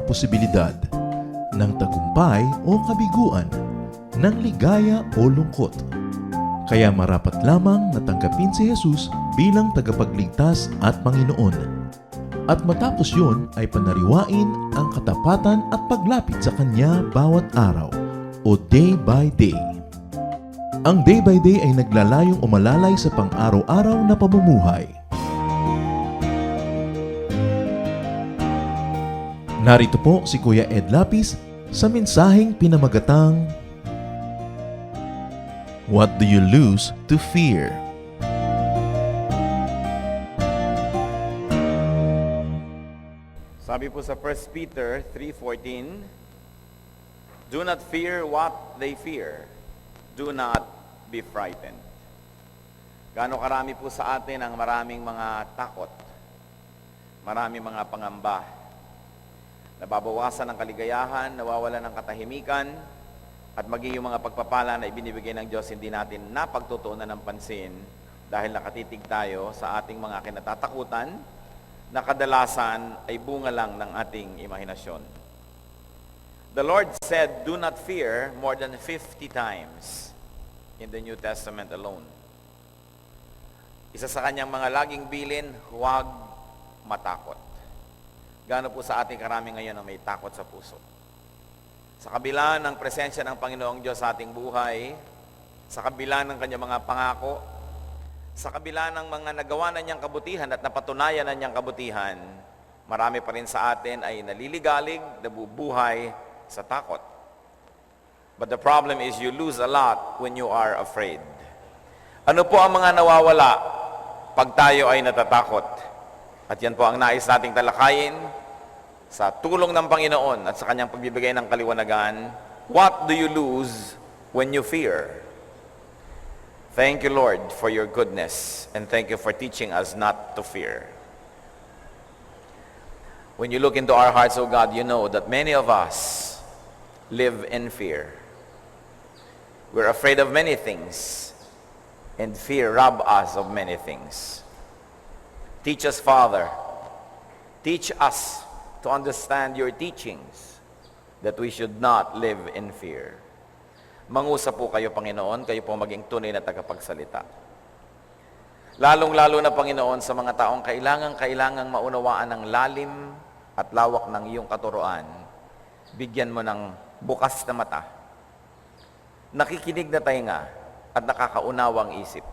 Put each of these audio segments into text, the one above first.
posibilidad ng tagumpay o kabiguan, ng ligaya o lungkot. Kaya marapat lamang na tanggapin si Jesus bilang tagapagligtas at Panginoon. At matapos yun ay panariwain ang katapatan at paglapit sa Kanya bawat araw o day by day. Ang day by day ay naglalayong umalalay sa pang-araw-araw na pamumuhay. Narito po si Kuya Ed Lapis sa mensaheng pinamagatang What do you lose to fear? Sabi po sa 1 Peter 3:14, do not fear what they fear. Do not be frightened. Gaano karami po sa atin ang maraming mga takot, maraming mga pangamba, nababawasan ng kaligayahan, nawawalan ng katahimikan, at maging yung mga pagpapala na ibinibigay ng Diyos hindi natin napagtutuunan ng pansin dahil nakatitig tayo sa ating mga kinatatakutan na kadalasan ay bunga lang ng ating imahinasyon. The Lord said, do not fear more than 50 times in the New Testament alone. Isa sa kanyang mga laging bilin, huwag matakot. Gaano po sa ating karami ngayon ang may takot sa puso? Sa kabila ng presensya ng Panginoong Diyos sa ating buhay, sa kabila ng kanyang mga pangako, sa kabila ng mga nagawa na niyang kabutihan at napatunayan na niyang kabutihan, marami pa rin sa atin ay naliligalig, nabubuhay sa takot. But the problem is you lose a lot when you are afraid. Ano po ang mga nawawala pag tayo ay natatakot? At yan po ang nais nating talakayin sa tulong ng Panginoon at sa kanyang pagbibigay ng kaliwanagan. What do you lose when you fear? Thank you, Lord, for your goodness, and thank you for teaching us not to fear. When you look into our hearts, O God, you know that many of us live in fear. We're afraid of many things, and fear robs us of many things. Teach us, Father. Teach us to understand your teachings, that we should not live in fear. Mangusap po kayo, Panginoon, kayo po maging tunay na tagapagsalita. Lalong-lalo na, Panginoon, sa mga taong kailangang maunawaan ng lalim at lawak ng iyong katuruan, bigyan mo ng bukas na mata, nakikinig na tainga, at nakakaunawang isip.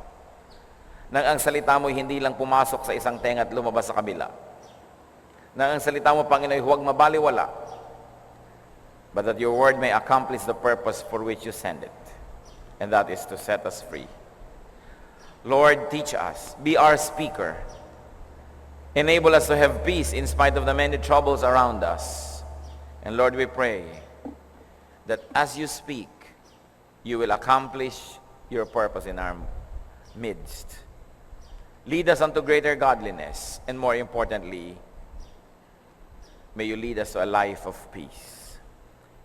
Nang ang salita mo hindi lang pumasok sa isang tenga at lumabas sa kabila. Nang ang salita mo, Panginoon, huwag mabaliwala, but that your word may accomplish the purpose for which you send it, and that is to set us free. Lord, teach us. Be our speaker. Enable us to have peace in spite of the many troubles around us. And Lord, we pray that as you speak, you will accomplish your purpose in our midst. Lead us unto greater godliness, and more importantly, may you lead us to a life of peace.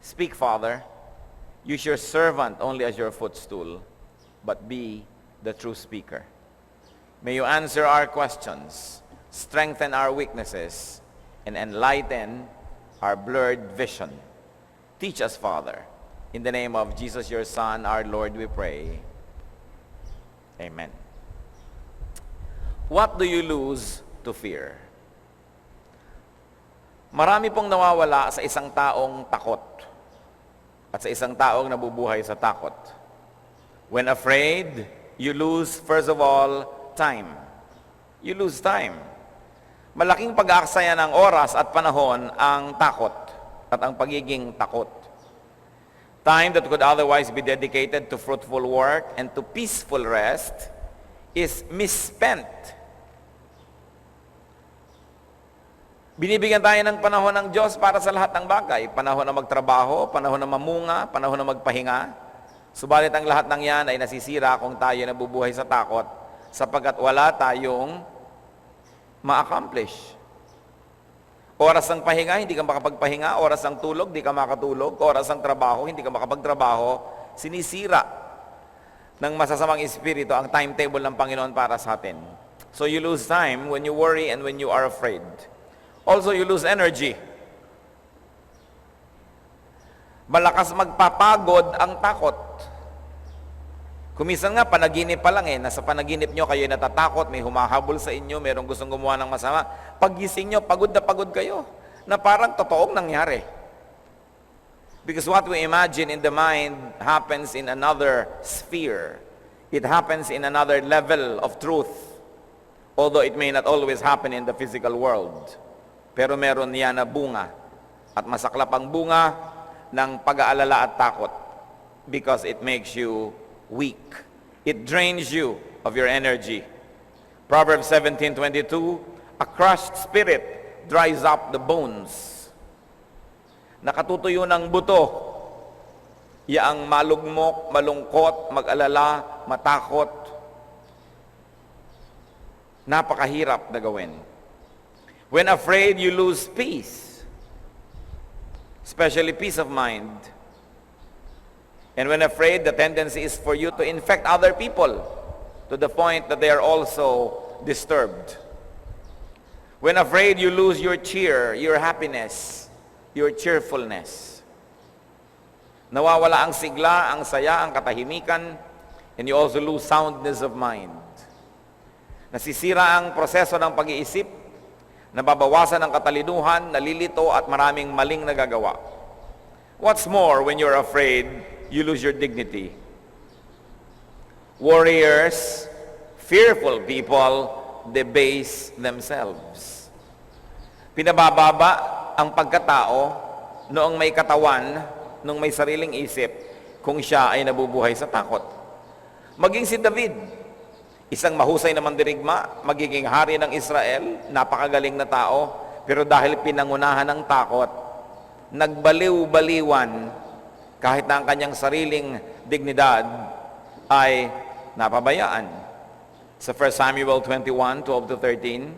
Speak, Father. Use your servant only as your footstool, but be the true speaker. May you answer our questions, strengthen our weaknesses, and enlighten our blurred vision. Teach us, Father. In the name of Jesus, your Son, our Lord, we pray. Amen. What do you lose to fear? Marami pong nawawala sa isang taong takot at sa isang taong nabubuhay sa takot. When afraid, you lose, first of all, time. You lose time. Malaking pag-aaksaya ng oras at panahon ang takot at ang pagiging takot. Time that could otherwise be dedicated to fruitful work and to peaceful rest is misspent. Binibigyan tayo ng panahon ng Diyos para sa lahat ng bagay. Panahon na magtrabaho, panahon na mamunga, panahon na magpahinga. Subalit ang lahat ng yan ay nasisira kung tayo nabubuhay sa takot sapagkat wala tayong ma-accomplish. Oras ng pahinga, hindi ka makapagpahinga. Oras ng tulog, hindi ka makatulog. Oras ng trabaho, hindi ka makapagtrabaho. Sinisira ng masasamang espiritu ang timetable ng Panginoon para sa atin. So you lose time when you worry and when you are afraid. Also, you lose energy. Malakas magpapagod ang takot. Kumisan nga, panaginip pa lang nasa panaginip nyo, kayo natatakot, may humahabol sa inyo, merong gustong gumawa ng masama. Paggising nyo, pagod na pagod kayo, na parang totoong nangyari. Because what we imagine in the mind happens in another sphere. It happens in another level of truth. Although it may not always happen in the physical world. Pero meron yan na bunga. At masaklap ang bunga ng pag-aalala at takot. Because it makes you weak. It drains you of your energy. Proverbs 17:22, a crushed spirit dries up the bones. Nakatutuyo ng buto, yaang malugmok, malungkot, mag-alala, matakot. Napakahirap na gawin. When afraid, you lose peace, especially peace of mind. And when afraid, the tendency is for you to infect other people to the point that they are also disturbed. When afraid, you lose your cheer, your happiness, your cheerfulness. Nawawala ang sigla, ang saya, ang katahimikan, and you also lose soundness of mind. Nasisira ang proseso ng pag-iisip, nababawasan ang katalinuhan, nalilito at maraming maling nagagawa. What's more, when you're afraid, you lose your dignity. Warriors, fearful people, debase themselves. Pinabababa ang pagkatao noong may katawan, noong may sariling isip, kung siya ay nabubuhay sa takot. Maging si David, isang mahusay na mandirigma, magiging hari ng Israel, napakagaling na tao, pero dahil pinangunahan ng takot, nagbaliw-baliwan, kahit na ang kanyang sariling dignidad ay napabayaan. Sa 1 Samuel 21:12-13,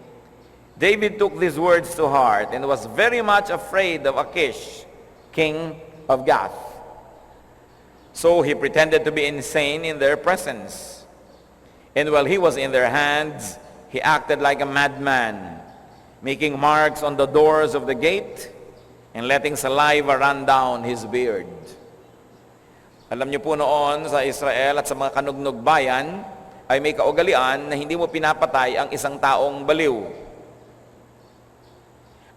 David took these words to heart and was very much afraid of Achish, king of Gath. So he pretended to be insane in their presence. And while he was in their hands, he acted like a madman, making marks on the doors of the gate and letting saliva run down his beard. Alam niyo po noon sa Israel at sa mga kanugnog bayan, ay may kaugalian na hindi mo pinapatay ang isang taong baliw.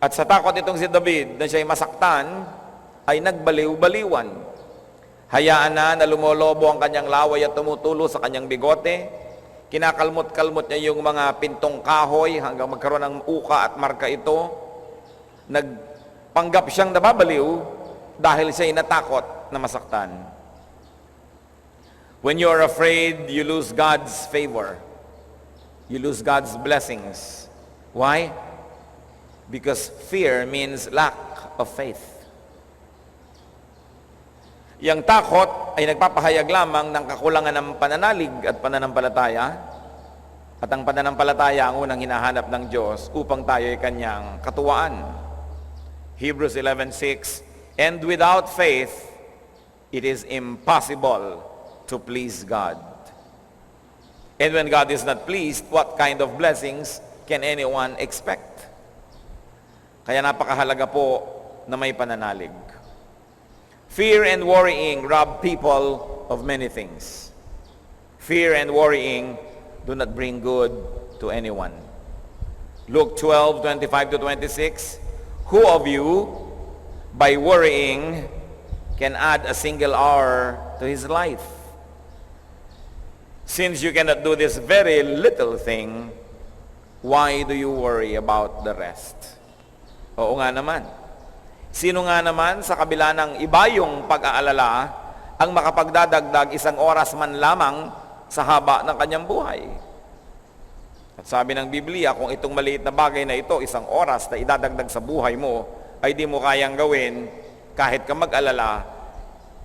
At sa takot itong si David na siya'y masaktan, ay nagbaliw-baliwan. Hayaan na lumolobo ang kanyang laway at tumutulo sa kanyang bigote. Kinakalmot-kalmot niya yung mga pintong kahoy hanggang magkaroon ng uka at marka ito. Nagpanggap siyang nababaliw dahil siya'y natakot na masaktan. When you're afraid, you lose God's favor. You lose God's blessings. Why? Because fear means lack of faith. Yang takot ay nagpapahayag lamang ng kakulangan ng pananalig at pananampalataya. At ang pananampalataya ang unang hinahanap ng Diyos upang tayo ay kanyang katuwaan. Hebrews 11:6, and without faith, it is impossible to please God. And when God is not pleased, what kind of blessings can anyone expect? Kaya napakahalaga po na may pananalig. Fear and worrying rob people of many things. Fear and worrying do not bring good to anyone. Luke 12:25-26, who of you, by worrying, can add a single hour to his life? Since you cannot do this very little thing, why do you worry about the rest? Oo nga naman. Sino nga naman sa kabila ng iba yung pag-aalala ang makapagdadagdag isang oras man lamang sa haba ng kanyang buhay? At sabi ng Biblia, kung itong maliit na bagay na ito, isang oras na idadagdag sa buhay mo, ay di mo kayang gawin kahit ka mag-alala,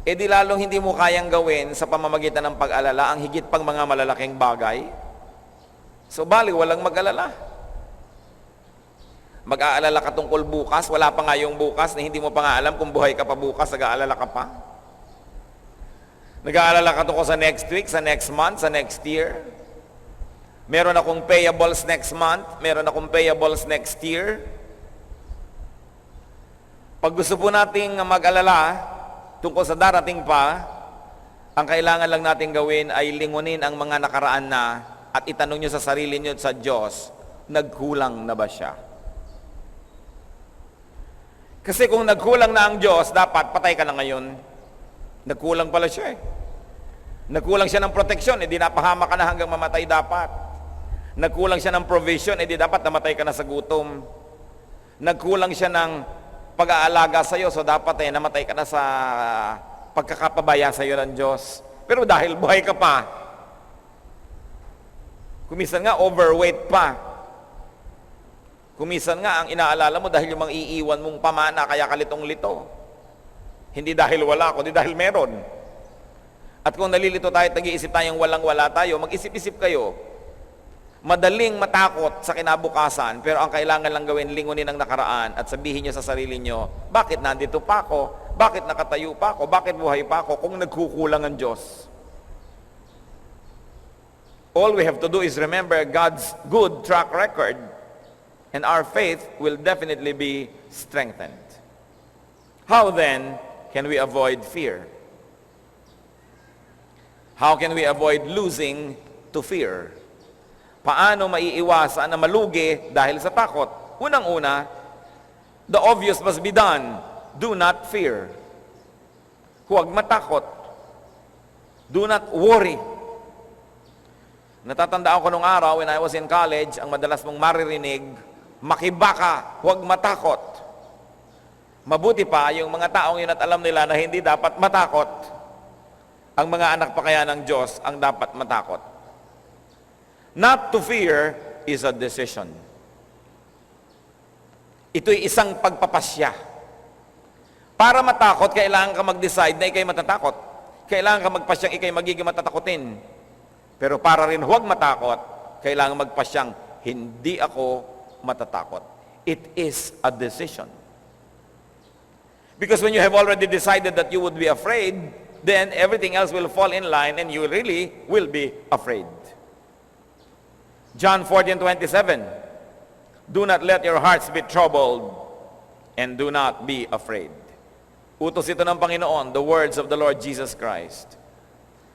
eh di lalong hindi mo kayang gawin sa pamamagitan ng pag-alala ang higit pang mga malalaking bagay. So bali, walang mag-alala. Mag-aalala ka tungkol bukas, wala pa nga yung bukas na hindi mo pa nga alam kung buhay ka pa bukas, nag-aalala ka pa. Nag-aalala ka tungkol sa next week, sa next month, sa next year. Meron akong payables next month, meron akong payables next year. Pag gusto po nating mag-alala, tungkol sa darating pa, ang kailangan lang natin gawin ay lingunin ang mga nakaraan na at itanong nyo sa sarili nyo at sa Diyos, nagkulang na ba siya? Kasi kung nagkulang na ang Diyos, dapat patay ka na ngayon. Nagkulang pala siya eh. Nagkulang siya ng proteksyon, edi napahama ka na hanggang mamatay dapat. Nagkulang siya ng provision, edi dapat namatay ka na sa gutom. Nagkulang siya ng pag-aalaga sa iyo, so dapat namatay ka na sa pagkakapabaya sa iyo ng Diyos. Pero dahil buhay ka pa, kumisan nga overweight pa. Kumisan nga ang inaalala mo dahil yung mga iiwan mong pamana kaya kalitong-lito. Hindi dahil wala, kundi dahil meron. At kung nalilito tayo at nag-iisip tayong walang-wala tayo, mag-isip-isip kayo. Madaling matakot sa kinabukasan, pero ang kailangan lang gawin, lingunin ang nakaraan at sabihin nyo sa sarili nyo, bakit nandito pa ako? Bakit nakatayo pa ako? Bakit buhay pa ako kung nagkukulang ang Diyos? All we have to do is remember God's good track record, and our faith will definitely be strengthened. How then can we avoid fear? How can we avoid losing to fear? Paano maiiwasan na malugi dahil sa takot? Unang-una, the obvious must be done. Do not fear. Huwag matakot. Do not worry. Natatandaan ko nung araw when I was in college, ang madalas mong maririnig, makibaka, huwag matakot. Mabuti pa yung mga taong yun at alam nila na hindi dapat matakot. Ang mga anak pa kaya ng Diyos ang dapat matakot. Not to fear is a decision. Ito'y isang pagpapasya. Para matakot, kailangan ka mag-decide na ikay matatakot. Kailangan ka magpasyang ikay magiging matatakotin. Pero para rin huwag matakot, kailangan magpasyang hindi ako matatakot. It is a decision. Because when you have already decided that you would be afraid, then everything else will fall in line and you really will be afraid. John 14:27, do not let your hearts be troubled and do not be afraid. Utos ito ng Panginoon, the words of the Lord Jesus Christ.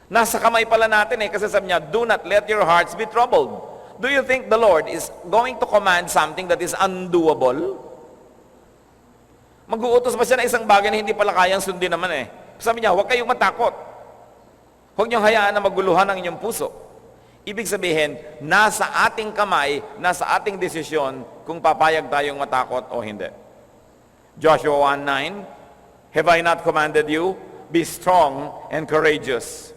Nasa kamay pala natin kasi sabi niya, do not let your hearts be troubled. Do you think the Lord is going to command something that is undoable? Mag-uutos ba siya na isang bagay na hindi pala kayang sundin naman Sabi niya, huwag kayong matakot. Huwag niyong hayaan na maguluhan ang inyong puso. Ibig sabihin, nasa ating kamay, nasa ating desisyon kung papayag tayong matakot o hindi. Joshua 1:9, have I not commanded you? Be strong and courageous.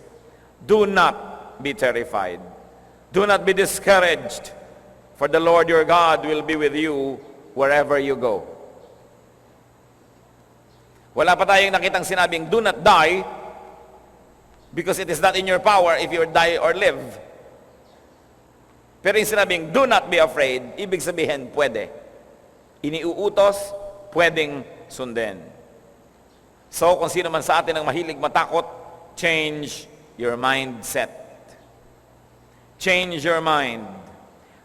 Do not be terrified. Do not be discouraged, for the Lord your God will be with you wherever you go. Wala pa tayong nakitang sinabing, do not die, because it is not in your power if you die or live. Pero yung sinabing, do not be afraid, ibig sabihin, pwede. Iniuutos, pwedeng sundin. So, kung sino man sa atin ang mahilig matakot, change your mindset. Change your mind.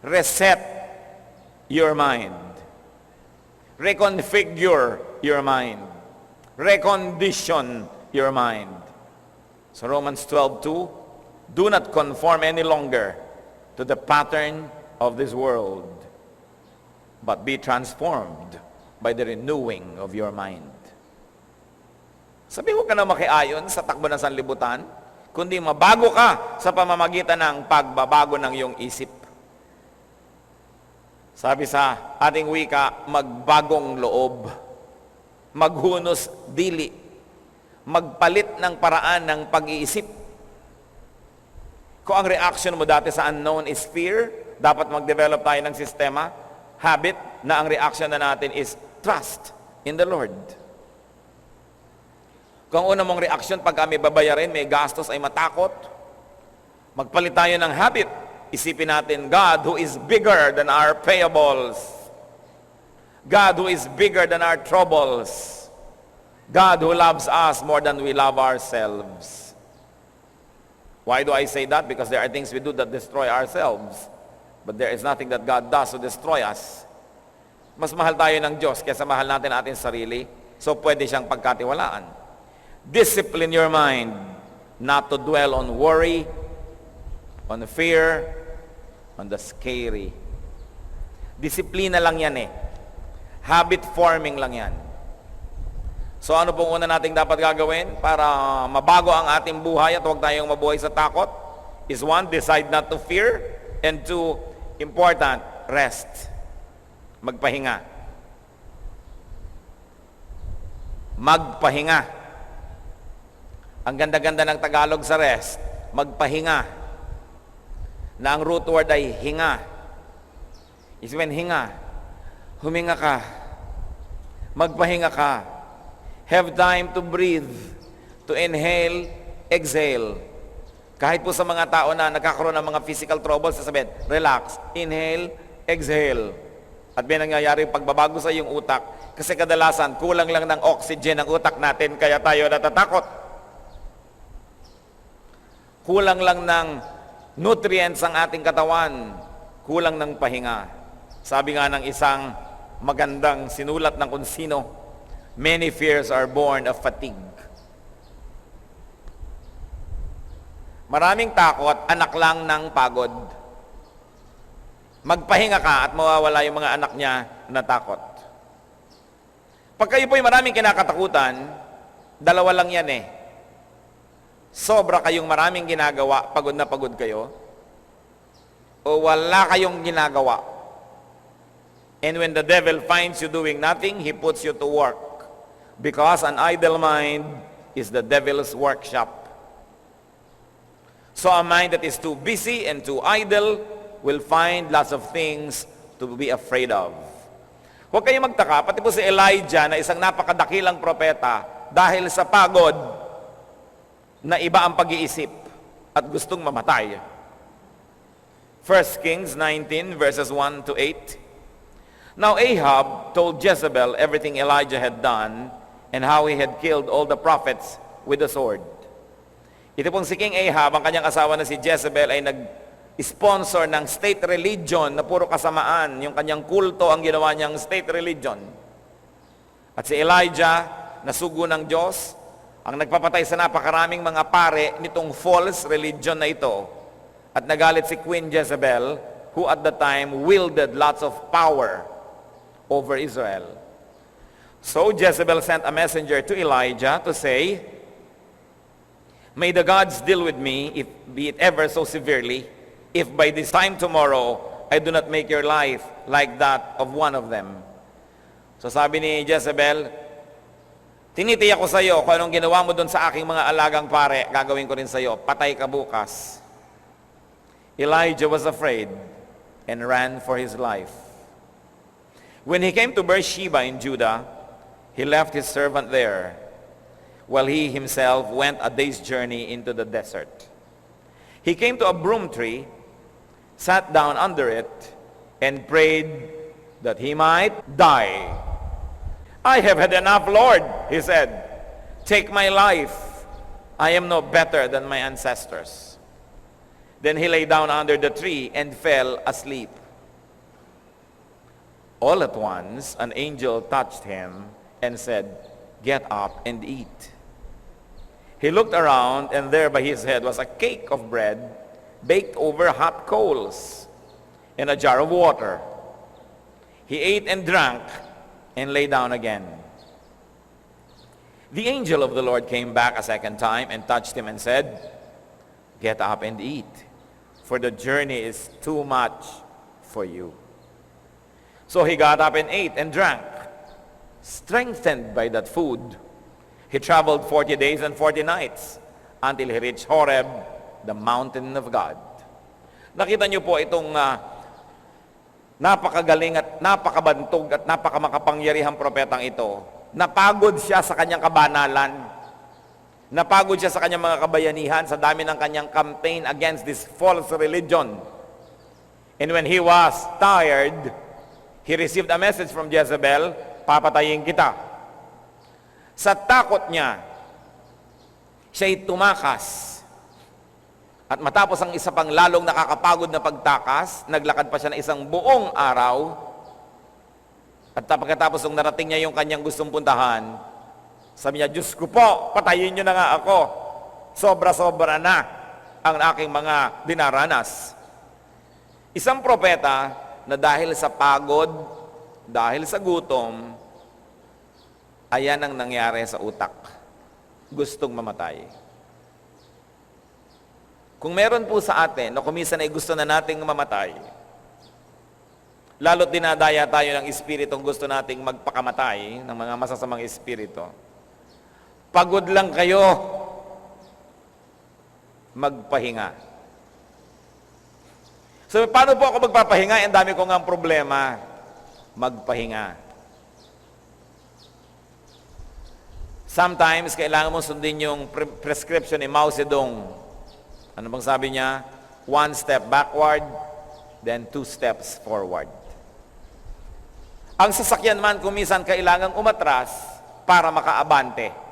Reset your mind. Reconfigure your mind. Recondition your mind. So Romans 12:2, do not conform any longer to the pattern of this world, but be transformed by the renewing of your mind. Sabi, huwag ka na makiayon sa takbo ng sanlibutan, kundi mabago ka sa pamamagitan ng pagbabago ng iyong isip. Sabi sa ating wika, magbagong loob, maghunos dili, magpalit ng paraan ng pag-iisip. Kung ang reaction mo dati sa unknown is fear, dapat mag-develop tayo ng sistema, habit, na ang reaction na natin is trust in the Lord. Kung una mong reaction pag kami babayarin, may gastos ay matakot, magpalit tayo ng habit. Isipin natin, God who is bigger than our payables. God who is bigger than our troubles. God who loves us more than we love ourselves. Why do I say that? Because there are things we do that destroy ourselves. But there is nothing that God does to destroy us. Mas mahal tayo ng Diyos kaysa mahal natin ating sarili. So pwede siyang pagkatiwalaan. Discipline your mind not to dwell on worry, on fear, on the scary. Disiplina lang yan eh. Habit forming lang yan. So ano pong una nating dapat gagawin para mabago ang ating buhay at huwag tayong mabuhay sa takot? Is one, decide not to fear. And two, important, rest. Magpahinga. Magpahinga. Ang ganda-ganda ng Tagalog sa rest, magpahinga. Na ang root word ay hinga. Is when hinga, huminga ka. Magpahinga ka. Have time to breathe, to inhale, exhale. Kahit po sa mga tao na nagkakaroon ng mga physical troubles, sasabihin, relax, inhale, exhale. At may nangyayari pagbabago sa iyong utak kasi kadalasan kulang lang ng oxygen ang utak natin kaya tayo natatakot. Kulang lang ng nutrients ang ating katawan, kulang ng pahinga. Sabi nga ng isang magandang sinulat ng kung sino, many fears are born of fatigue. Maraming takot, anak lang ng pagod. Magpahinga ka at mawawala yung mga anak niya na takot. Pag kayo po'y maraming kinakatakutan, dalawa lang yan eh. Sobra kayong maraming ginagawa, pagod na pagod kayo, o wala kayong ginagawa. And when the devil finds you doing nothing, he puts you to work. Because an idle mind is the devil's workshop. So a mind that is too busy and too idle will find lots of things to be afraid of. Huwag kayong magtaka, pati po si Elijah na isang napakadakilang propeta, dahil sa pagod, na iba ang pag-iisip at gustong mamatay. 1 Kings 19 verses 1 to 8. Now Ahab told Jezebel everything Elijah had done and how he had killed all the prophets with the sword. Ito pong si King Ahab, ang kanyang asawa na si Jezebel ay nag-sponsor ng state religion na puro kasamaan. Yung kanyang kulto ang ginawa niyang state religion. At si Elijah, nasugo ng Diyos, ang nagpapatay sa napakaraming mga pare nitong false religion na ito. At nagalit si Queen Jezebel, who at the time wielded lots of power over Israel. So Jezebel sent a messenger to Elijah to say, "May the gods deal with me, if be it ever so severely, if by this time tomorrow I do not make your life like that of one of them." So sabi ni Jezebel, tinitiyak ko sa iyo kung anong ginawa mo doon sa aking mga alagang pare, gagawin ko rin sa iyo. Patay ka bukas. Elijah was afraid and ran for his life. When he came to Beersheba in Judah, he left his servant there, while he himself went a day's journey into the desert. He came to a broom tree, sat down under it, and prayed that he might die. "I have had enough, Lord," he said. "Take my life. I am no better than my ancestors." Then he lay down under the tree and fell asleep. All at once, an angel touched him and said, "Get up and eat." He looked around, and there by his head was a cake of bread baked over hot coals and a jar of water. He ate and drank and lay down again. The angel of the Lord came back a second time and touched him and said, "Get up and eat, for the journey is too much for you." So he got up and ate and drank. Strengthened by that food, he traveled 40 days and 40 nights until he reached Horeb, the mountain of God. Nakita niyo po itong napakagaling at napakabantog at napakamakapangyarihang propetang ito. Napagod siya sa kanyang kabanalan. Napagod siya sa kanyang mga kabayanihan sa dami ng kanyang campaign against this false religion. And when he was tired, he received a message from Jezebel, "Papatayin kita." Sa takot niya, siya'y tumakas. At matapos ang isa pang lalong nakakapagod na pagtakas, naglakad pa siya ng isang buong araw. At pagkatapos nung narating niya yung kanyang gustong puntahan, Sabi niya, Diyos ko po, patayin niyo na nga ako. Sobra-sobra na ang aking mga dinaranas. Isang propeta na dahil sa pagod, dahil sa gutom, ayan ang nangyari sa utak. Gustong mamatay. Kung meron po sa atin na kuminsan ay gusto na nating mamatay, lalo't dinadaya tayo ng espiritong gusto nating magpakamatay, ng mga masasamang espiritu, pagod lang kayo, magpahinga. So, paano po ako magpapahinga? Ang dami ko nga problema. Magpahinga. Sometimes, kailangan mo sundin yung prescription ni Mao Zedong. Ano bang sabi niya? 1 step backward, then 2 steps forward. Ang sasakyan man, kumisan kailangang umatras para makaabante.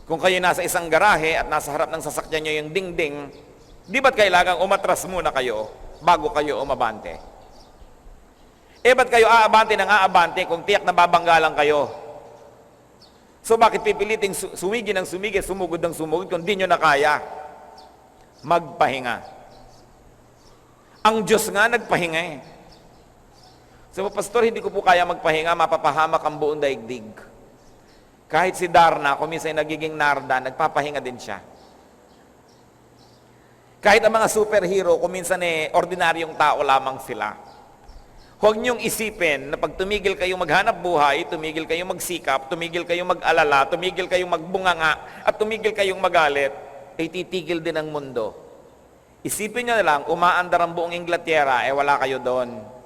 Kung kayo nasa isang garahe at nasa harap ng sasakyan nyo yung dingding, di ba't kailangang umatras muna kayo bago kayo umabante? Ba't kayo aabante ng aabante kung tiyak na babanggalang kayo? So bakit pipiliting sumigi ng sumigi, sumugod ng sumugod kung di nyo na kaya? Magpahinga. Ang Diyos nga nagpahinga eh. So, pastor, hindi ko po kaya magpahinga, mapapahamak ang buong daigdig. Kahit si Darna, kung minsan nagiging Narda, nagpapahinga din siya. Kahit ang mga superhero, kung minsan ordinaryong tao lamang sila. Huwag niyong isipin na pag tumigil kayong maghanap buhay, tumigil kayong magsikap, tumigil kayong mag-alala, tumigil kayong magbunganga, at tumigil kayong magalit, ay titigil din ang mundo. Isipin niyo na lang, umaandar ang buong Inglaterra, wala kayo doon.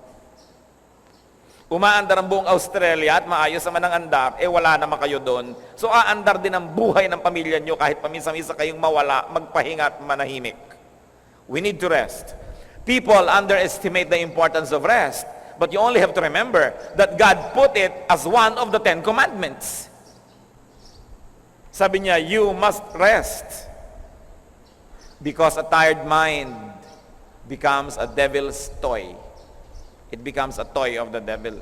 Umaandar ang buong Australia at maayos naman ang andar, wala naman kayo doon. So aandar din ang buhay ng pamilya niyo kahit paminsan-minsan kayong mawala, magpahinga at manahimik. We need to rest. People underestimate the importance of rest. But you only have to remember that God put it as one of the 10 commandments. Sabi niya, you must rest. Because a tired mind becomes a devil's toy. It becomes a toy of the devil.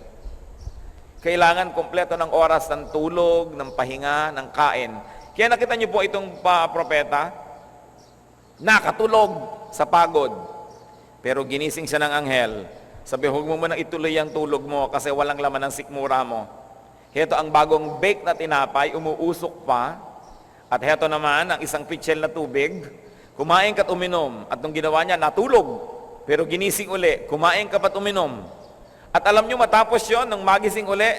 Kailangan kompleto ng oras ng tulog, ng pahinga, ng kain. Kaya nakita niyo po itong propeta, nakatulog sa pagod. Pero ginising siya ng anghel. Sabi, huwag mo muna ituloy ang tulog mo kasi walang laman ng sikmura mo. Heto ang bagong bake na tinapay, umuusok pa. At heto naman ang isang pitchel na tubig. Kumain ka't uminom. At nung ginawa niya, natulog. Pero ginising uli, kumain ka pa't uminom. At alam niyo matapos yon nung magising uli,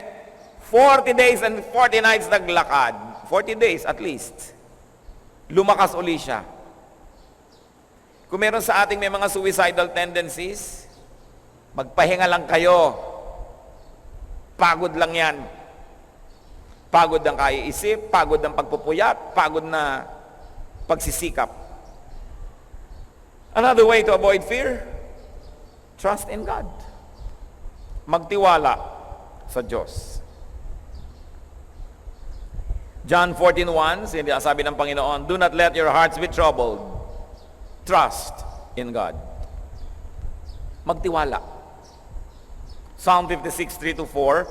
40 days and 40 nights naglakad. 40 days at least. Lumakas uli siya. Kung meron sa ating may mga suicidal tendencies, magpahinga lang kayo. Pagod lang yan. Pagod ang kaiisip, pagod ang pagpupuyat, pagod na pagsisikap. Another way to avoid fear, trust in God. Magtiwala sa Diyos. John 14:1, sabi ng Panginoon, do not let your hearts be troubled. Trust in God. Magtiwala. Psalm 56:3-4,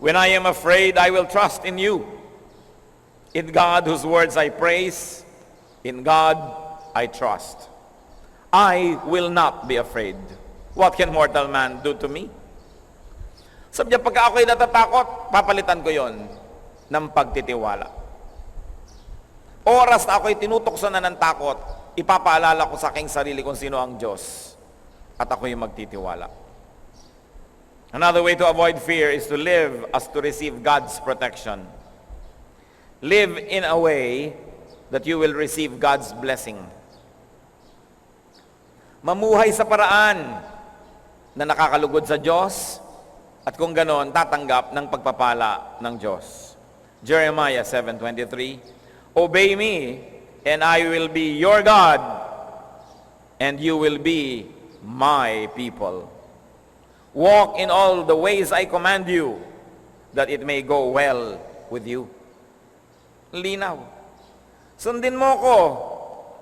when I am afraid, I will trust in you. In God whose words I praise, in God I trust. I will not be afraid. What can mortal man do to me? Sabi niya, pagka ako'y natatakot, papalitan ko yon ng pagtitiwala. Oras na ako'y tinutokso na ng takot, ipapaalala ko sa aking sarili kung sino ang Diyos at ako'y magtitiwala. Another way to avoid fear is to live as to receive God's protection. Live in a way that you will receive God's blessing. Mamuhay sa paraan na nakakalugod sa Diyos at kung ganon, tatanggap ng pagpapala ng Diyos. Jeremiah 7:23, obey me, and I will be your God, and you will be my people. Walk in all the ways I command you, that it may go well with you. Linaw. Sundin mo ko.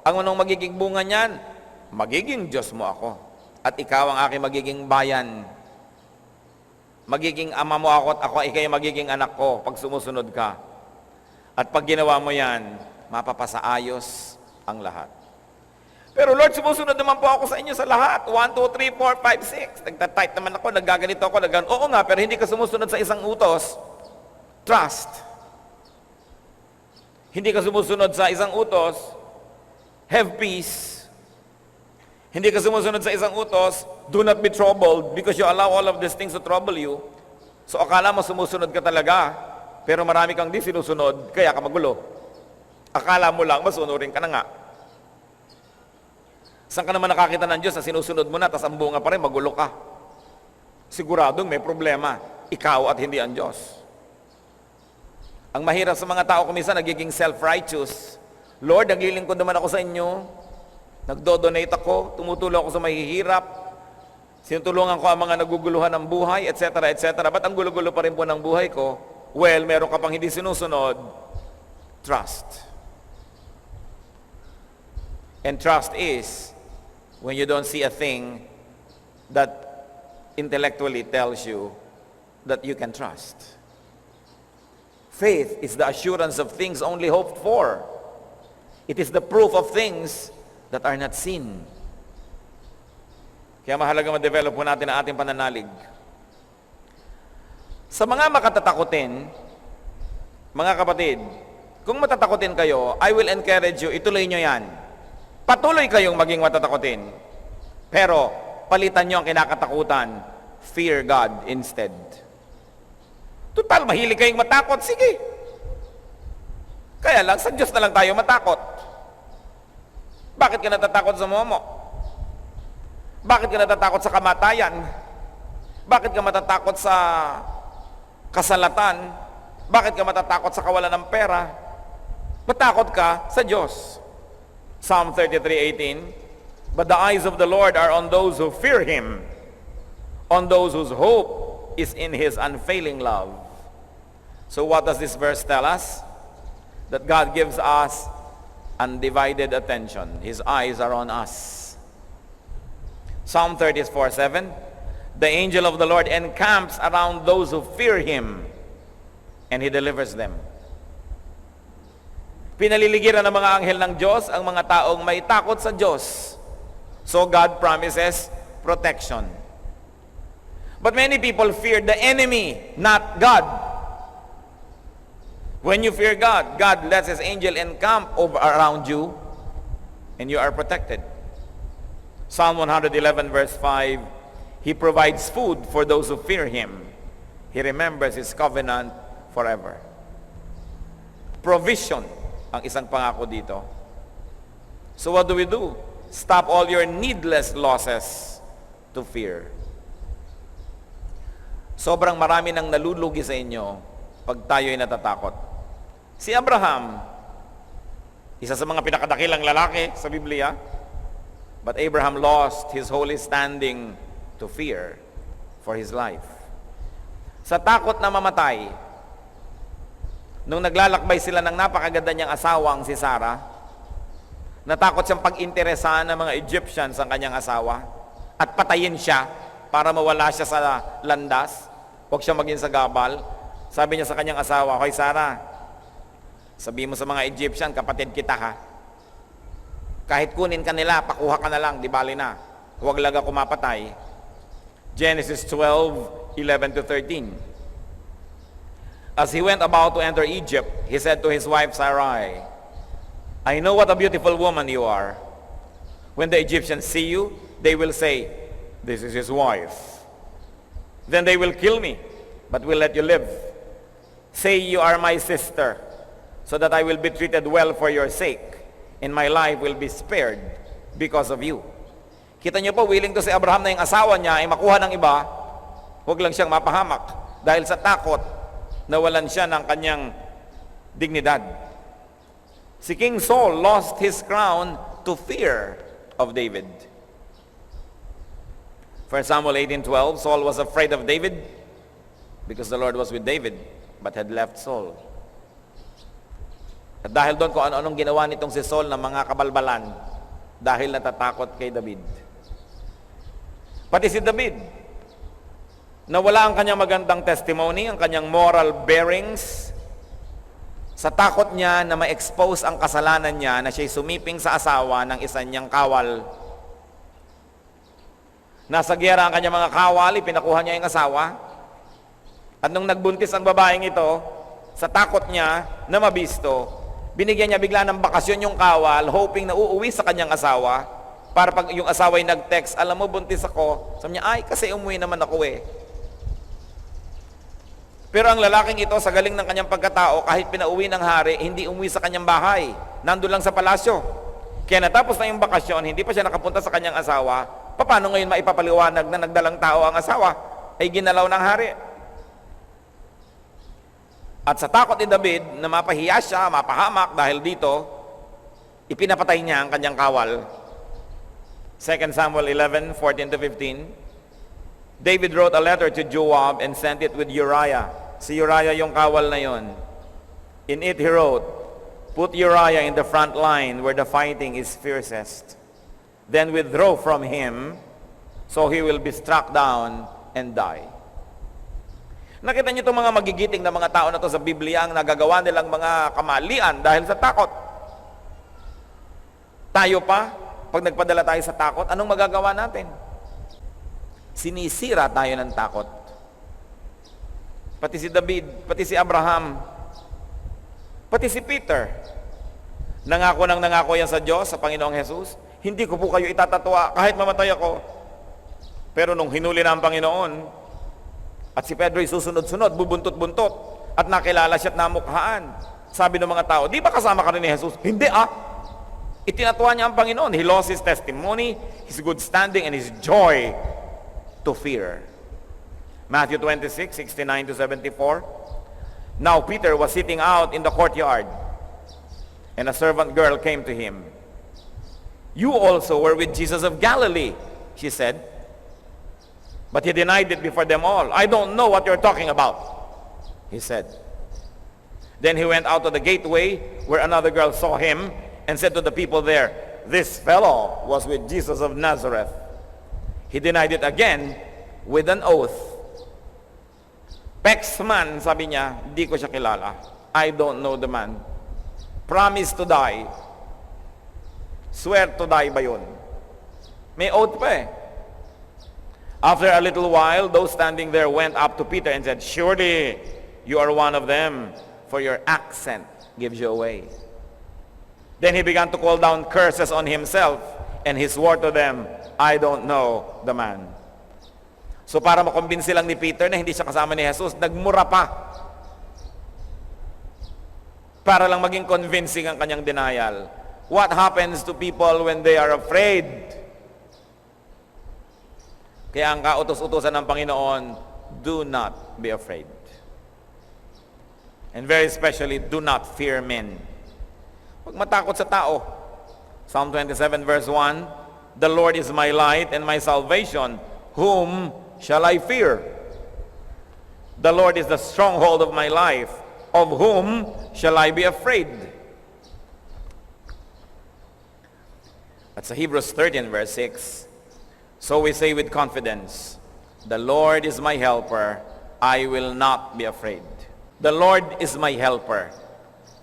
Ang anong magiging bunga niyan? Magiging Diyos mo ako. At ikaw ang aking magiging bayan. Magiging ama mo ako at ako ay kayo magiging anak ko pag sumusunod ka. At pag ginawa mo yan, mapapasaayos ang lahat. Pero Lord, sumusunod naman po ako sa inyo sa lahat. 1, 2, 3, 4, 5, 6. Nagtatype naman ako, naggaganito ako, Oo nga, pero hindi ka sumusunod sa isang utos. Trust. Hindi ka sumusunod sa isang utos. Have peace. Hindi ka sumusunod sa isang utos. Do not be troubled because you allow all of these things to trouble you. So akala mo sumusunod ka talaga, pero marami kang di sinusunod, kaya ka magulo. Akala mo lang, masunurin ka na nga. Saan ka naman nakakita ng Diyos na sinusunod mo na, tas ang bunga pa rin, magulo ka? Siguradong may problema. Ikaw at hindi ang Diyos. Ang mahirap sa mga tao kuminsan, nagiging self-righteous. Lord, naglilingkod naman ako sa inyo. Nagdo-donate ako, tumutulong ako sa mahihirap. Sinutulungan ko ang mga naguguluhan ng buhay, etc., etc. Ba't ang gulo-gulo pa rin po ng buhay ko? Well, meron ka pang hindi sinusunod. Trust. And trust is when you don't see a thing that intellectually tells you that you can trust. Faith is the assurance of things only hoped for. It is the proof of things that are not seen. Kaya mahalaga ma-develop po natin ang ating pananalig. Sa mga makatatakutin, mga kapatid, kung matatakutin kayo, I will encourage you, ituloy nyo yan. Patuloy kayong maging matatakutin. Pero, palitan nyo ang kinakatakutan. Fear God instead. Total, mahilig kayong matakot. Sige. Kaya lang, sa Diyos na lang tayo matakot. Bakit ka natatakot sa momo? Bakit ka natatakot sa kamatayan? Bakit ka matatakot sa kasalatan? Bakit ka matatakot sa kawalan ng pera? Matakot ka sa Diyos. Psalm 33:18, but the eyes of the Lord are on those who fear Him, on those whose hope is in His unfailing love. So what does this verse tell us? That God gives us undivided attention. His eyes are on us. Psalm 34:7, the angel of the Lord encamps around those who fear Him, and He delivers them. Pinaliligiran ng mga anghel ng Diyos ang mga taong may takot sa Diyos. So God promises protection. But many people fear the enemy, not God. When you fear God, God lets His angel encamp around you, and you are protected. Psalm 111 verse 5, He provides food for those who fear Him. He remembers His covenant forever. Provision ang isang pangako dito. So what do we do? Stop all your needless losses to fear. Sobrang marami nang nalulugi sa inyo pag tayo'y natatakot. Si Abraham, isa sa mga pinakadakilang lalaki sa Biblia, but Abraham lost his holy standing to fear for his life. Sa takot na mamatay, nung naglalakbay sila ng napakaganda niyang asawang si Sarah, natakot siyang pag-interesahan ng mga Egyptians ang kanyang asawa at patayin siya para mawala siya sa landas, huwag siya maging sagabal. Sabi niya sa kanyang asawa, Hoy Sarah, sabi mo sa mga Egyptian, kapatid kita ha. Kahit kunin ka nila, pakuha ka na lang, di bali na. Huwag lang ako mapatay. Genesis 12:11-13. As he went about to enter Egypt, he said to his wife Sarai, I know what a beautiful woman you are. When the Egyptians see you, they will say, this is his wife. Then they will kill me, but will let you live. Say you are my sister, so that I will be treated well for your sake, and my life will be spared because of you. Kita niyo po, willing to si Abraham na yung asawa niya ay makuha ng iba, huwag lang siyang mapahamak dahil sa takot nawalan siya ng kanyang dignidad. Si King Saul lost his crown to fear of David. 1 Samuel 18:12, Saul was afraid of David because the Lord was with David but had left Saul. At dahil doon kung ano-anong ginawa nitong si Saul ng mga kabalbalan dahil natatakot kay David. Pati si David, Nawala ang kanyang magandang testimony, ang kanyang moral bearings, sa takot niya na ma-expose ang kasalanan niya na siya'y sumiping sa asawa ng isa niyang kawal. Nasa giyera ang kanyang mga kawal, ipinakuha niya yung asawa. At nung nagbuntis ang babaeng ito, sa takot niya na mabisto, binigyan niya bigla ng bakasyon yung kawal, hoping na uuwi sa kanyang asawa, para pag yung asawa ay nag-text, alam mo, buntis ako. Sabi niya, ay, kasi umuwi naman ako eh. Pero ang lalaking ito, sa galing ng kanyang pagkatao, kahit pinauwi ng hari, hindi umuwi sa kanyang bahay. Nandun lang sa palasyo. Kaya natapos na yung bakasyon, hindi pa siya nakapunta sa kanyang asawa, paano ngayon maipapaliwanag na nagdalang tao ang asawa? Ay ginalaw ng hari. At sa takot ni David na mapahiya siya, mapahamak dahil dito, ipinapatay niya ang kanyang kawal. 2 Samuel 11:14-15. David wrote a letter to Joab and sent it with Uriah. Si Uriah yung kawal na yon. In it he wrote, "Put Uriah in the front line where the fighting is fiercest. Then withdraw from him, so he will be struck down and die." Nakita niyo itong mga magigiting na mga tao na to sa Biblia, ang nagagawa nilang mga kamalian dahil sa takot. Tayo pa, pag nagpadala tayo sa takot, anong magagawa natin? Sinisira tayo ng takot. Pati si David, pati si Abraham, pati si Peter. Nangako yan sa Diyos, sa Panginoong Jesus, hindi ko po kayo itatatwa kahit mamatay ako. Pero nung hinuli na ang Panginoon, at si Pedro ay susunod-sunod, bubuntot-buntot, at nakilala siya at namukhaan. Sabi ng mga tao, di ba kasama ka rin ni Jesus? Hindi Itinatwa niya ang Panginoon. He lost his testimony, his good standing, and his joy to fear. Matthew 26:69-74. Now Peter was sitting out in the courtyard, and a servant girl came to him. "You also were with Jesus of Galilee," she said. But he denied it before them all. "I don't know what you're talking about," he said. Then he went out to the gateway where another girl saw him and said to the people there, "This fellow was with Jesus of Nazareth." He denied it again with an oath. "Pexman," sabi niya, "di ko siya kilala. I don't know the man. Promise to die." Swear to die ba yun? May oath pa eh. After a little while, those standing there went up to Peter and said, "Surely you are one of them, for your accent gives you away." Then he began to call down curses on himself, and he swore to them, "I don't know the man." So para makumbinsi lang ni Peter na hindi siya kasama ni Jesus, nagmura pa. Para lang maging convincing ang kanyang denial. What happens to people when they are afraid? Kaya ang kautos-utosan ng Panginoon, do not be afraid. And very especially, do not fear men. Huwag matakot sa tao. Psalm 27 verse 1, "The Lord is my light and my salvation. Whom shall I fear? The Lord is the stronghold of my life. Of whom shall I be afraid?" At sa Hebrews 13 verse 6, "So we say with confidence, the Lord is my helper. I will not be afraid." The Lord is my helper.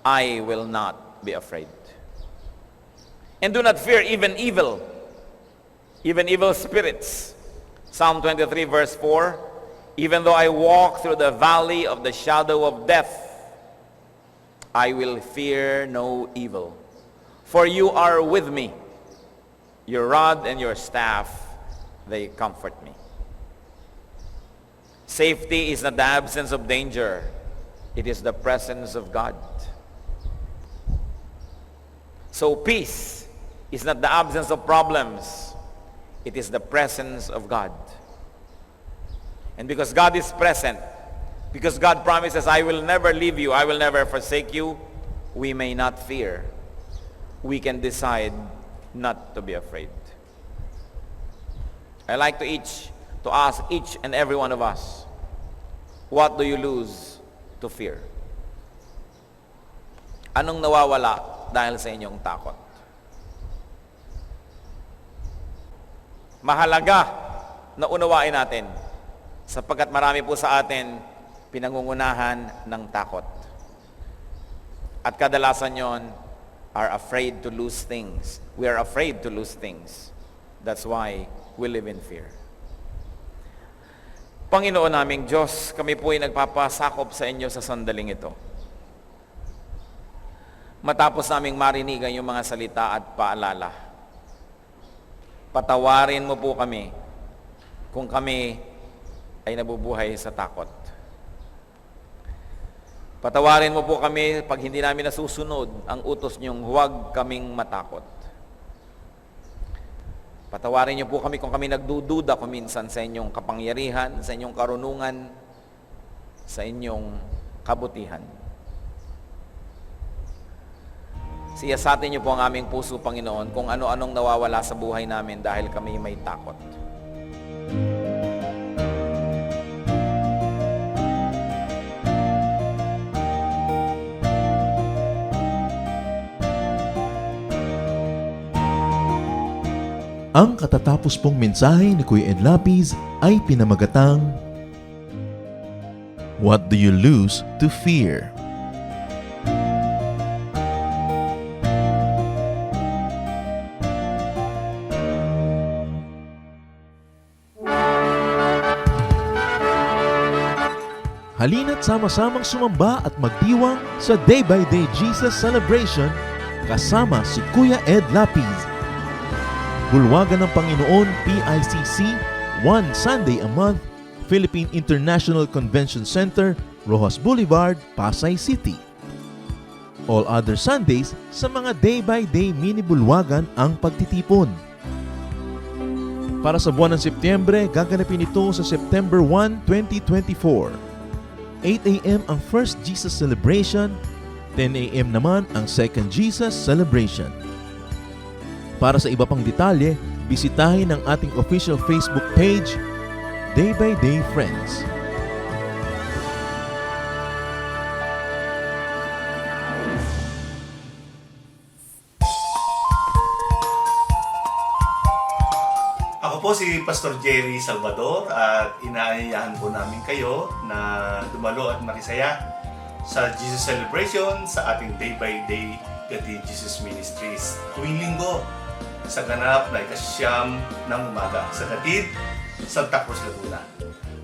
I will not be afraid. And do not fear even evil spirits. Psalm 23 verse 4, "Even though I walk through the valley of the shadow of death, I will fear no evil. For you are with me. Your rod and your staff, they comfort me." Safety is not the absence of danger. It is the presence of God. So peace is not the absence of problems. It is the presence of God. And because God is present, because God promises, "I will never leave you, I will never forsake you," we may not fear. We can decide not to be afraid. I like to ask each and every one of us, what do you lose to fear? Anong nawawala dahil sa inyong takot? Mahalaga na unawain natin, Sapagkat marami po sa atin pinangungunahan ng takot. At kadalasan yon are afraid to lose things. We are afraid to lose things. That's why we live in fear. Panginoon naming Diyos, kami po ay nagpapasakop sa inyo sa sandaling ito. Matapos naming marinig ang iyong mga salita at paalala, patawarin mo po kami kung kami ay nabubuhay sa takot. Patawarin mo po kami pag hindi namin nasusunod ang utos niyong huwag kaming matakot. Patawarin niyo po kami kung kami nagdududa kuminsan sa inyong kapangyarihan, sa inyong karunungan, sa inyong kabutihan. Siyasatin niyo po ang aming puso, Panginoon, kung ano-anong nawawala sa buhay namin dahil kami may takot. Ang katatapos pong mensahe ni Kuya Ed Lapiz ay pinamagatang, What do you lose to fear? Halina't sama-samang sumamba at magdiwang sa Day by Day Jesus Celebration kasama si Kuya Ed Lapiz. Bulwagan ng Panginoon, PICC, one Sunday a month, Philippine International Convention Center, Rojas Boulevard, Pasay City. All other Sundays, sa mga day-by-day mini-bulwagan ang pagtitipon. Para sa buwan ng Setyembre, gaganapin ito sa September 1, 2024. 8 a.m. ang First Jesus Celebration, 10 a.m. naman ang Second Jesus Celebration. Para sa iba pang detalye, bisitahin ang ating official Facebook page, Day by Day Friends. Ako po si Pastor Jerry Salvador at inaayahan po namin kayo na dumalo at makisaya sa Jesus Celebration sa ating Day by Day Gati Jesus Ministries tuwing linggo sa ganap na ikasyam ng umaga sa Gatid, Santa Cruz, Laguna.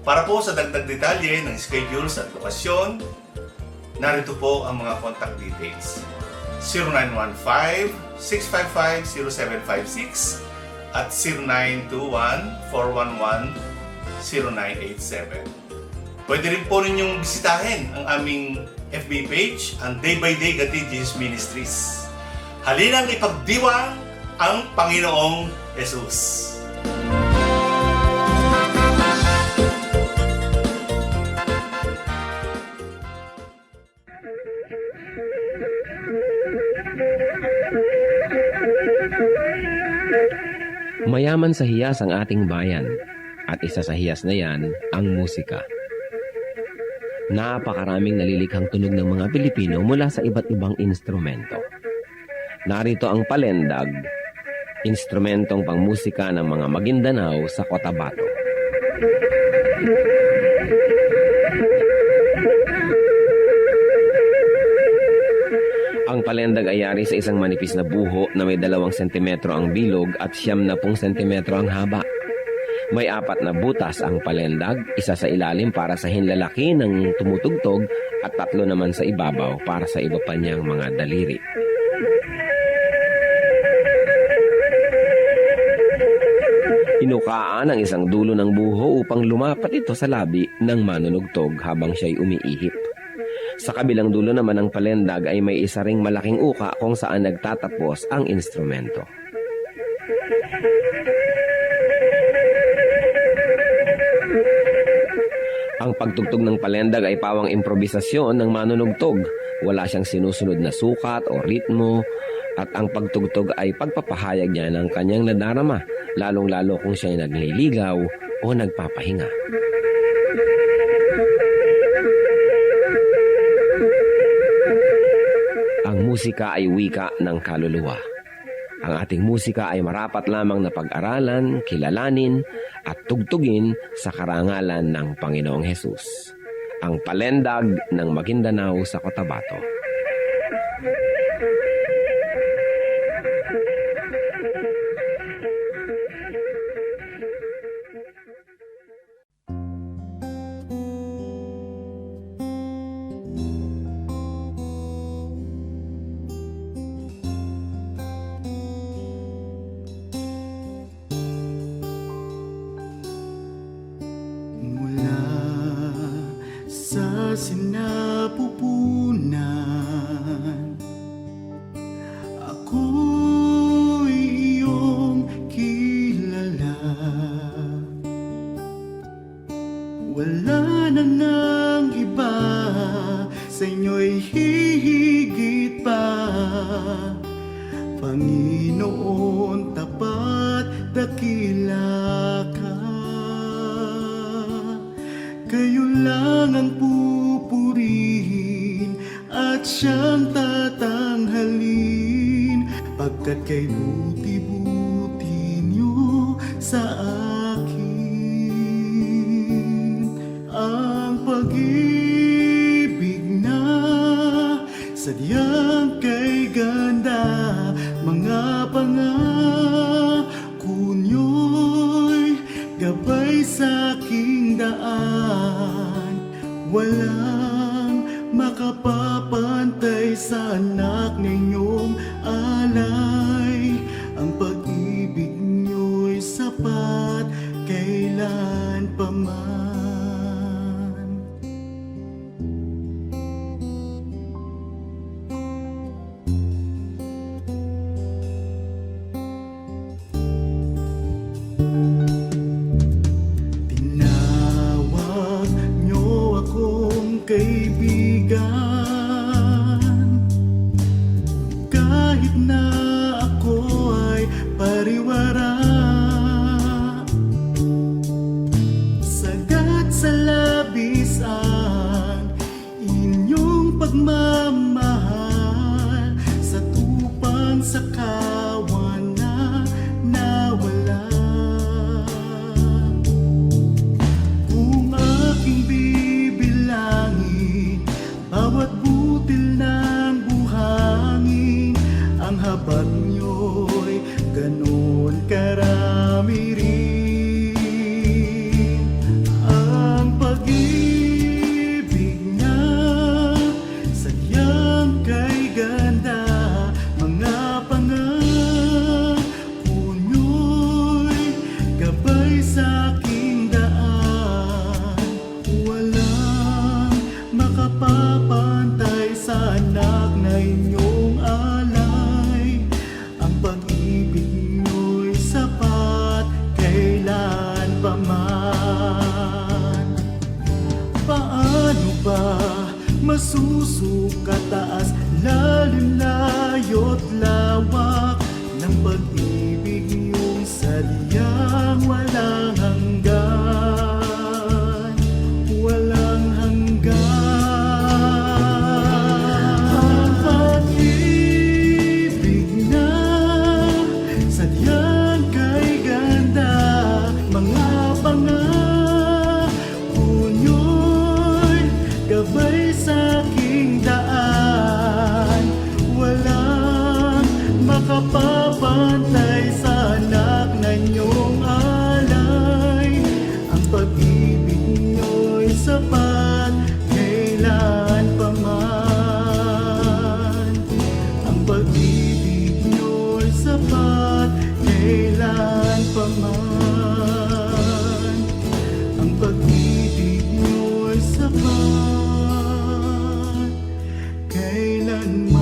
Para po sa dagdag detalye ng schedules at lokasyon, narito po ang mga contact details. 0915-655-0756 at 0921-411-0987. Pwede rin po ninyong bisitahin ang aming FB page, ang Day by Day Gatid Jesus Ministries. Halinang ipagdiwang ang Panginoong Jesus. Mayaman sa hiyas ang ating bayan at isa sa hiyas na yan ang musika. Napakaraming nalilikhang tunog ng mga Pilipino mula sa iba't ibang instrumento. Narito ang palendag, instrumentong pangmusika ng mga Maguindanao sa Cotabato. Ang palendag ay yari sa isang manipis na buho na may 2 sentimetro ang bilog at 10 sentimetro ang haba. May 4 na butas ang palendag, isa sa ilalim para sa hinlalaki ng tumutugtog at 3 naman sa ibabaw para sa iba pa niyang mga daliri. Hinukaan ang isang dulo ng buho upang lumapat ito sa labi ng manunugtog habang siya'y umiihip. Sa kabilang dulo naman ng palendag ay may isa ring malaking uka kung saan nagtatapos ang instrumento. Ang pagtugtog ng palendag ay pawang improbisasyon ng manunugtog. Wala siyang sinusunod na sukat o ritmo at ang pagtugtog ay pagpapahayag niya ng kanyang nadarama, lalong-lalo kung siya'y nagliligaw o nagpapahinga. Ang musika ay wika ng kaluluwa. Ang ating musika ay marapat lamang na pag-aralan, kilalanin at tugtugin sa karangalan ng Panginoong Hesus. Ang palendag ng Maguindanao sa Cotabato. Mula sa sinapupunan, ako'y iyong kilala. Wala na ngang iba, sa inyo'y hihigit pa. Panginoon, tapat, dakila ka. Kayo lang ang pupurihin at siyang tatanghalin, pagkat kay buti-buti niyo sa akin. Ang pag-ibig na sadyang kay ganda, mga pangako niyo'y gabay sa aking daan. Walang makapapantay sa anak ninyong alay. Ang pag-ibig niyo'y sapat kailan pa man. Tinawag niyo akong kaibigan, kahit na ako ay pariwara. Sagat sa labis ang inyong pagmamahal, sa tupang sa kawan na nawala. Kung aking bibilangin bawat butil ng buhangin, ang habag niyo'y ganon karami rin. Ang pag-ibig na sadyang kay ganda, mga pangako niyo'y gabay sa aking daan. Walang makapapantay sa anak na inyong alay. Ang pag-ibig niyo'y sapat kailan pa man. Paano ba masusukat taas, lalim, layo't lawak ng pag-ibig niyong sadyang walang hanggan, walang hanggan. Ang pag-ibig na sadyang kay ganda, mga pangako niyo'y gabay sa aking daan. Walang makapapantay sa anak na inyong alay. Ang pag-ibig niyo'y sapat kailan pa man. Ang pag-ibig niyo'y sapat kailan pa man. Ang pag-ibig niyo'y sapat kailanman.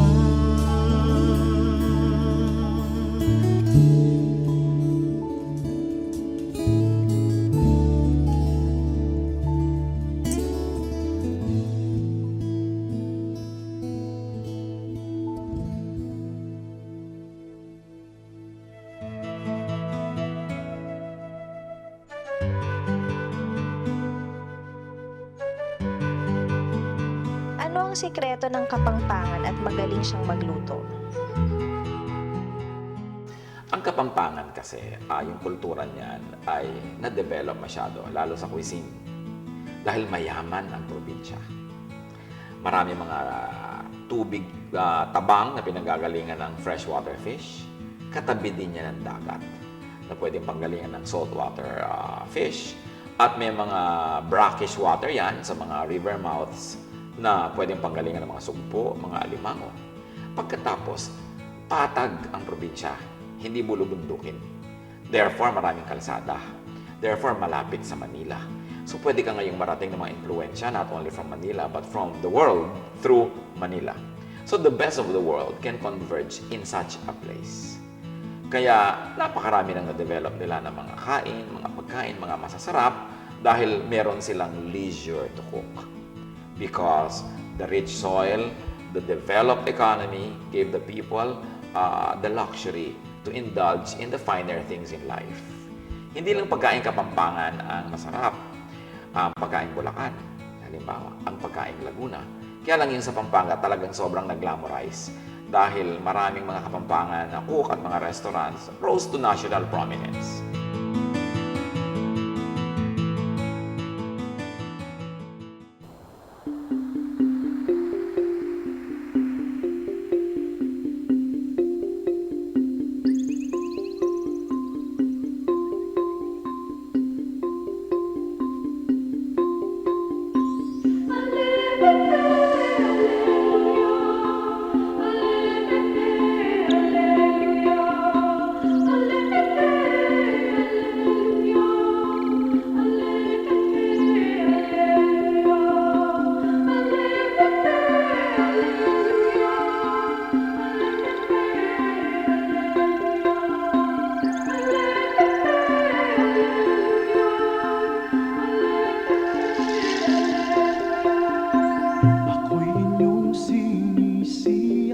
Ano ang sikreto ng kapangpangan at magaling siyang magluto? Ang Kapampangan kasi, yung kultura niyan ay na-develop masyado, lalo sa cuisine. Dahil mayaman ang probinsya. Marami mga tubig, tabang na pinanggagalingan ng freshwater fish. Katabi din niya ng dagat na pwedeng panggalingan ng saltwater fish. At may mga brackish water yan sa mga river mouths na pwedeng panggalingan ng mga sugpo, mga alimango. Pagkatapos, patag ang probinsya, hindi bulubundukin. Therefore, maraming kalsada. Therefore, malapit sa Manila. So, pwede ka ngayong marating ng mga influensya, not only from Manila, but from the world through Manila. So, the best of the world can converge in such a place. Kaya, napakarami nang na-develop nila ng mga kain, mga pagkain, mga masasarap, dahil meron silang leisure to cook. Because the rich soil, the developed economy gave the people the luxury to indulge in the finer things in life. Hindi lang pagkain Kapampangan ang masarap. Ang pagkain Bulacan, halimbawa, ang pagkain Laguna. Kaya lang yun sa Pampanga talagang sobrang nag-glamorize dahil maraming mga Kapampangan na cook at mga restaurants rose to national prominence. Ako'y inyong sinisiyasat,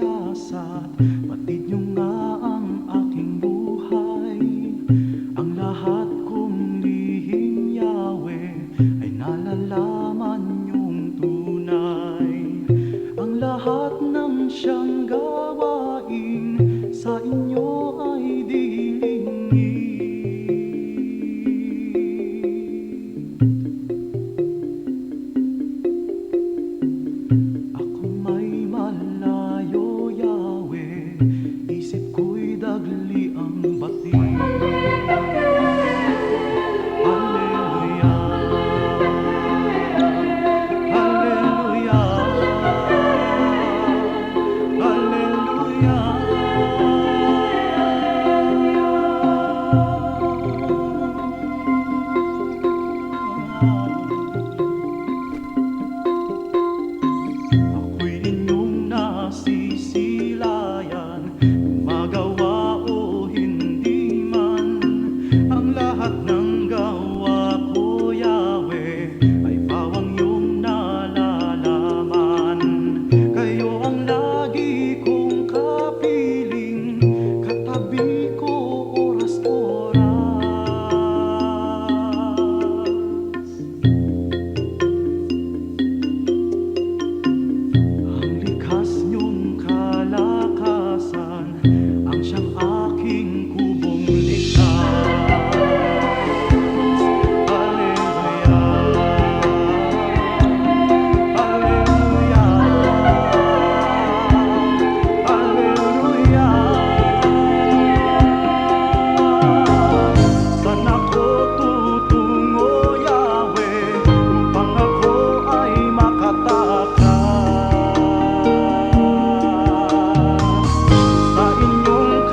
batid niyo nga ang aking buhay. Ang lahat kong lihim, Yahweh, ay nalalaman niyong tunay. Ang lahat ng siyang gawain sa inyo ay dilingin. Ako may malayo, Yahweh, isip ko'y dagli ang bati. Hallelujah, Hallelujah, Ako'y inyong nasisilayan, magawa o hindi man. Ang lahat ng gawa ko, Yahweh, ay pawang iyong nalalaman. Kayo ang lagi kong kapiling, katabi ko oras-oras. Ang likas niyong kalakasan, ang siyang aking kubong ligtas. Hallelujah, Hallelujah, Hallelujah. Saan ako tutungo, Yahweh, upang ako ay makatakas? Sa inyong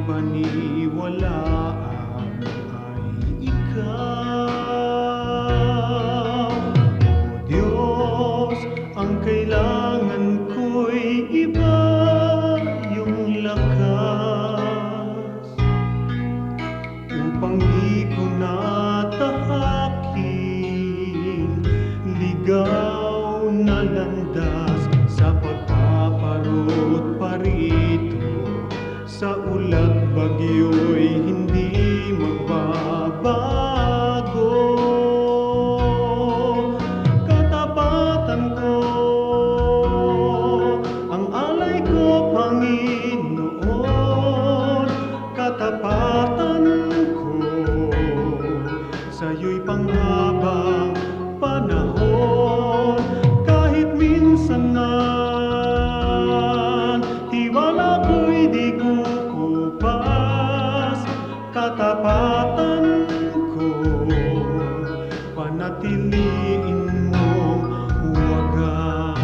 paniwalaan ay ikaw. O Diyos, ang kailangan ko'y iba yung lakas upang di ko natahakin ligaw na landas sa pagpaparot parito. Sa ulat bagyo'y hindi magbabago. Katapatan ko, ang alay ko, Panginoon. Katapatan ko, sa'yo'y panghabang panahon. Kahit minsan na tiwala ko'y di kukupas, katapatan ko, panatiliin mong wagas.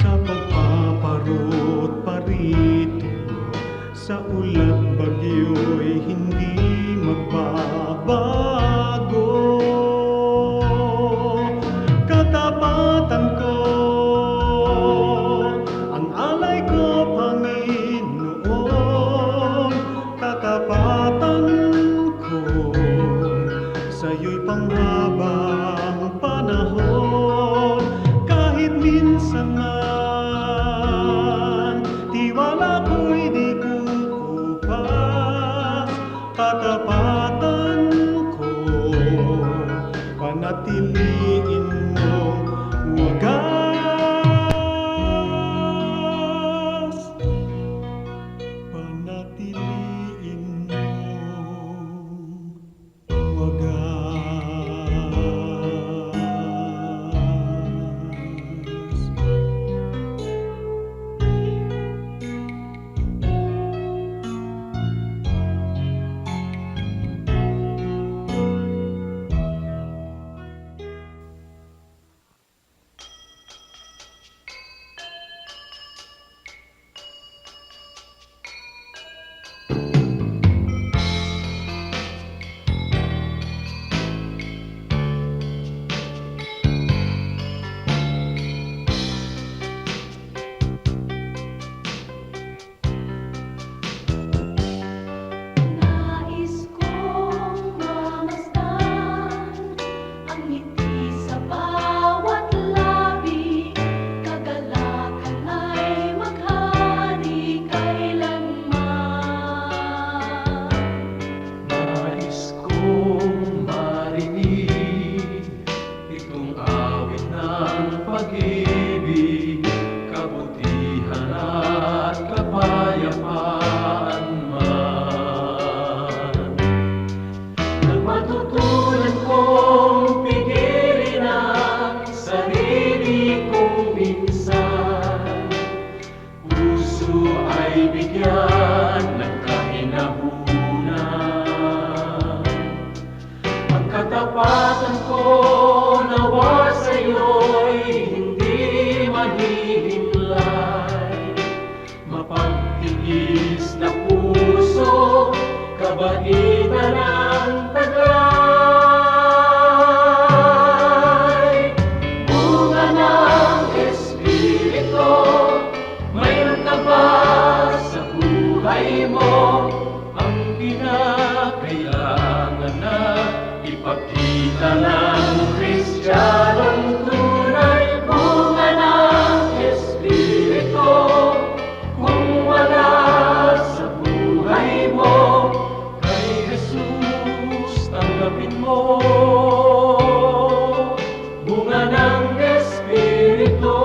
Sa pagpaparot parito, sa ulat bagyo'y hindi magbabago. Katapatan ko, ang alay ko, Panginoon. Katapatan ko, sa'yo'y panghabang panahon. Kahit minsan man tiwala ko'y di kukupas, katapatan ko, panatiliin mong wagas. Panatiliin mong wagas. Nais kong mamasdan ang ngiti sa bawat labi, kagalakan ay maghari kailanman. Nais kong marinig itong awit ng pag-ibig, kabutihan at kapayapaan man. Nang matutunan kong pigilin ang sarili kong minsan, puso ay bigyan ng kahinahunan. Ang katapatan ko nawa sa'yo'y hindi mahihimlay, mapagtigis na puso, kabaitan ang taglay. Bunga ng Espiritu, mayroon ka ba sa buhay mo ang kinakailangan na ipakita ng Kristiyanong tunay? Bunga ng Espiritu, kung wala sa buhay mo, kay Jesus tanggapin mo. Bunga ng Espiritu.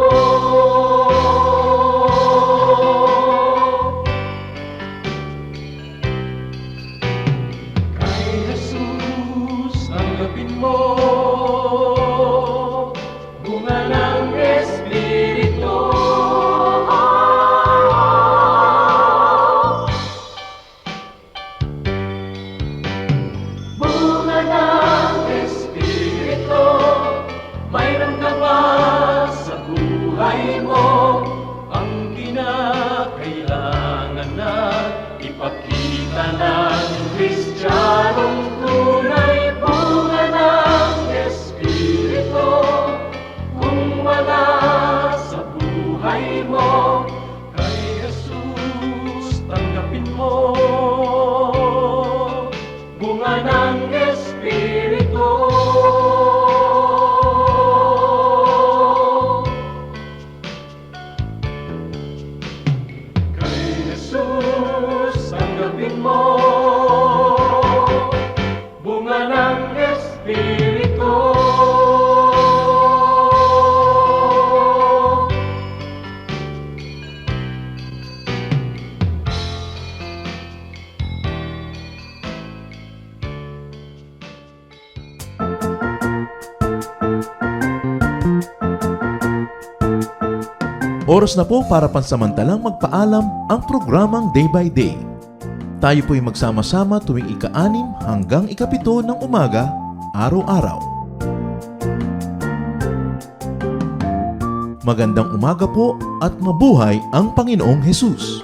Kay Jesus tanggapin mo. Oras na po para pansamantalang magpaalam ang programang Day by Day. Tayo po'y magsama-sama tuwing ika-6 hanggang ika-7 ng umaga, araw-araw. Magandang umaga po at mabuhay ang Panginoong Hesus!